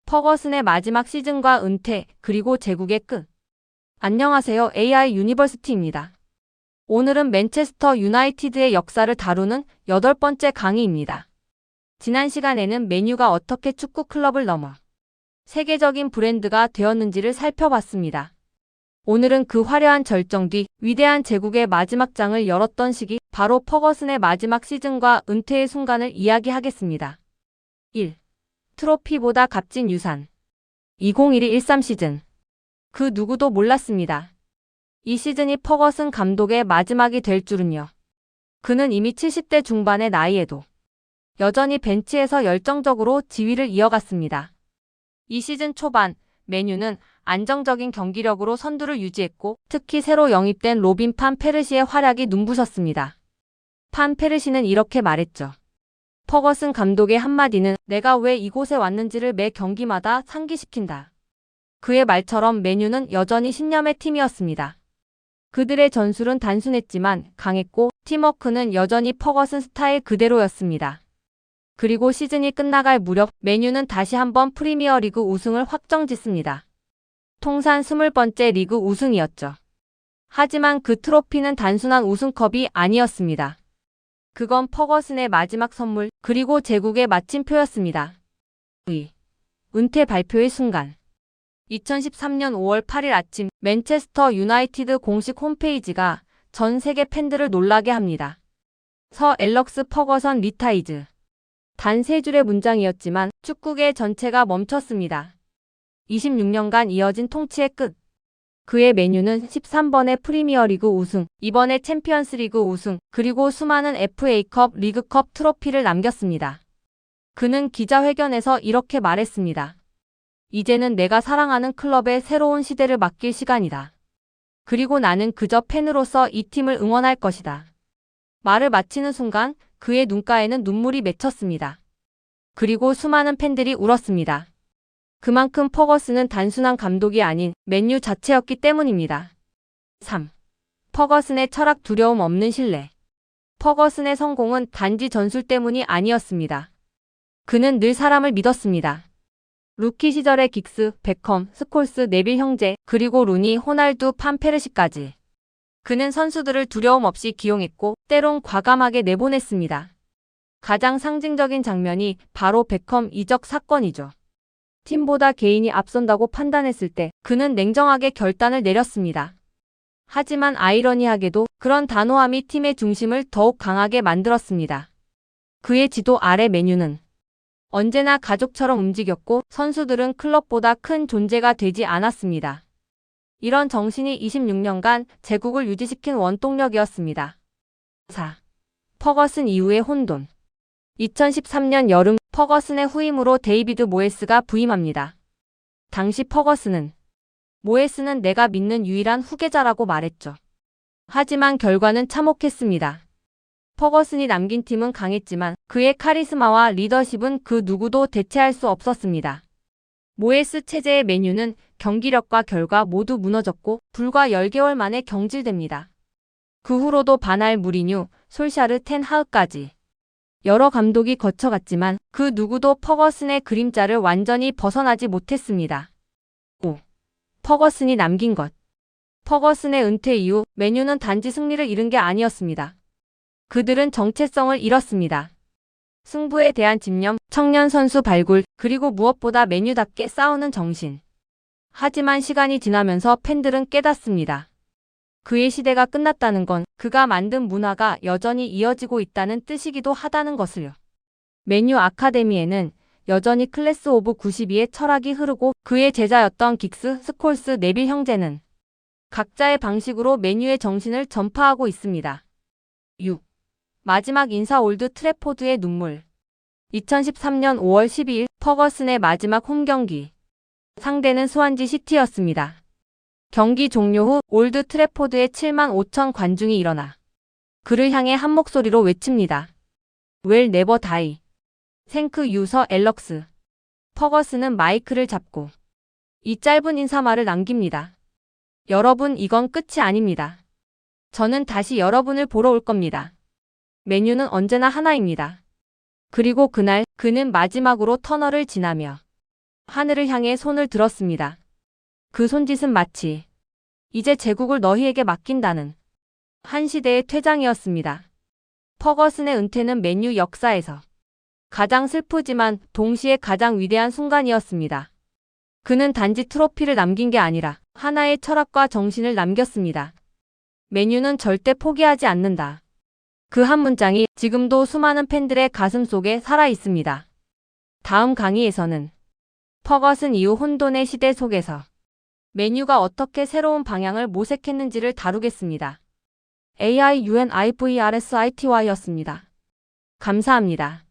퍼거슨의 마지막 시즌과 은퇴, 그리고 제국의 끝. 안녕하세요. AI 유니버시티입니다. 오늘은 맨체스터 유나이티드의 역사를 다루는 8번째 강의입니다. 지난 시간에는 맨유가 어떻게 축구 클럽을 넘어 세계적인 브랜드가 되었는지를 살펴봤습니다. 오늘은 그 화려한 절정 뒤 위대한 제국의 마지막 장을 열었던 시기, 바로 퍼거슨의 마지막 시즌과 은퇴의 순간을 이야기하겠습니다. 1. 트로피보다 값진 유산. 2012-13 시즌. 그 누구도 몰랐습니다. 이 시즌이 퍼거슨 감독의 마지막이 될 줄은요. 그는 이미 70대 중반의 나이에도 여전히 벤치에서 열정적으로 지휘를 이어갔습니다. 이 시즌 초반, 맨유는 안정적인 경기력으로 선두를 유지했고, 특히 새로 영입된 로빈 판 페르시의 활약이 눈부셨습니다. 판 페르시는 이렇게 말했죠. 퍼거슨 감독의 한마디는 내가 왜 이곳에 왔는지를 매 경기마다 상기시킨다. 그의 말처럼 맨유는 여전히 신념의 팀이었습니다. 그들의 전술은 단순했지만 강했고, 팀워크는 여전히 퍼거슨 스타일 그대로였습니다. 그리고 시즌이 끝나갈 무렵 맨유는 다시 한번 프리미어리그 우승을 확정짓습니다. 통산 20번째 리그 우승이었죠. 하지만 그 트로피는 단순한 우승컵이 아니었습니다. 그건 퍼거슨의 마지막 선물, 그리고 제국의 마침표였습니다. 은퇴 발표의 순간. 2013년 5월 8일 아침 맨체스터 유나이티드 공식 홈페이지가 전 세계 팬들을 놀라게 합니다. 서 앨럭스 퍼거선 리타이즈. 단 3줄의 문장이었지만 축구계 전체가 멈췄습니다. 26년간 이어진 통치의 끝. 그의 맨유는 13번의 프리미어리그 우승, 이번에 챔피언스리그 우승, 그리고 수많은 FA컵, 리그컵 트로피를 남겼습니다. 그는 기자회견에서 이렇게 말했습니다. 이제는 내가 사랑하는 클럽의 새로운 시대를 맡길 시간이다. 그리고 나는 그저 팬으로서 이 팀을 응원할 것이다. 말을 마치는 순간 그의 눈가에는 눈물이 맺혔습니다. 그리고 수많은 팬들이 울었습니다. 그만큼 퍼거슨은 단순한 감독이 아닌 맨유 자체였기 때문입니다. 3. 퍼거슨의 철학 두려움 없는 신뢰. 퍼거슨의 성공은 단지 전술 때문이 아니었습니다. 그는 늘 사람을 믿었습니다. 루키 시절의 긱스, 베컴, 스콜스, 네빌 형제, 그리고 루니, 호날두, 판 페르시까지. 그는 선수들을 두려움 없이 기용했고 때론 과감하게 내보냈습니다. 가장 상징적인 장면이 바로 베컴 이적 사건이죠. 팀보다 개인이 앞선다고 판단했을 때 그는 냉정하게 결단을 내렸습니다. 하지만 아이러니하게도 그런 단호함이 팀의 중심을 더욱 강하게 만들었습니다. 그의 지도 아래 맨유는 언제나 가족처럼 움직였고 선수들은 클럽보다 큰 존재가 되지 않았습니다. 이런 정신이 26년간 제국을 유지시킨 원동력이었습니다. 4. 퍼거슨 이후의 혼돈. 2013년 여름 퍼거슨의 후임으로 데이비드 모예스가 부임합니다. 당시 퍼거슨은 모예스는 내가 믿는 유일한 후계자라고 말했죠. 하지만 결과는 참혹했습니다. 퍼거슨이 남긴 팀은 강했지만 그의 카리스마와 리더십은 그 누구도 대체할 수 없었습니다. 모예스 체제의 맨유는 경기력과 결과 모두 무너졌고 불과 10개월 만에 경질됩니다. 그 후로도 바날 무리뉴, 솔샤르 텐 하흐까지 여러 감독이 거쳐갔지만 그 누구도 퍼거슨의 그림자를 완전히 벗어나지 못했습니다. 5. 퍼거슨이 남긴 것. 퍼거슨의 은퇴 이후 맨유는 단지 승리를 잃은 게 아니었습니다. 그들은 정체성을 잃었습니다. 승부에 대한 집념, 청년 선수 발굴, 그리고 무엇보다 맨유답게 싸우는 정신. 하지만 시간이 지나면서 팬들은 깨닫습니다. 그의 시대가 끝났다는 건 그가 만든 문화가 여전히 이어지고 있다는 뜻이기도 하다는 것을요. 맨유 아카데미에는 여전히 클래스 오브 92의 철학이 흐르고 그의 제자였던 긱스, 스콜스, 네빌 형제는 각자의 방식으로 맨유의 정신을 전파하고 있습니다. 6. 마지막 인사 올드 트래포드의 눈물. 2013년 5월 12일 퍼거슨의 마지막 홈경기. 상대는 스완지 시티였습니다. 경기 종료 후 올드 트래포드에 7만 5천 관중이 일어나 그를 향해 한 목소리로 외칩니다. We'll never die. Thank you, 서 앨럭스. 퍼거슨은 마이크를 잡고 이 짧은 인사말을 남깁니다. 여러분, 이건 끝이 아닙니다. 저는 다시 여러분을 보러 올 겁니다. 맨유는 언제나 하나입니다. 그리고 그날 그는 마지막으로 터널을 지나며 하늘을 향해 손을 들었습니다. 그 손짓은 마치 이제 제국을 너희에게 맡긴다는 한 시대의 퇴장이었습니다. 퍼거슨의 은퇴는 맨유 역사에서 가장 슬프지만 동시에 가장 위대한 순간이었습니다. 그는 단지 트로피를 남긴 게 아니라 하나의 철학과 정신을 남겼습니다. 맨유는 절대 포기하지 않는다. 그 한 문장이 지금도 수많은 팬들의 가슴 속에 살아 있습니다. 다음 강의에서는 퍼거슨 이후 혼돈의 시대 속에서 맨유가 어떻게 새로운 방향을 모색했는지를 다루겠습니다. AIUNIVERSITY였습니다. 감사합니다.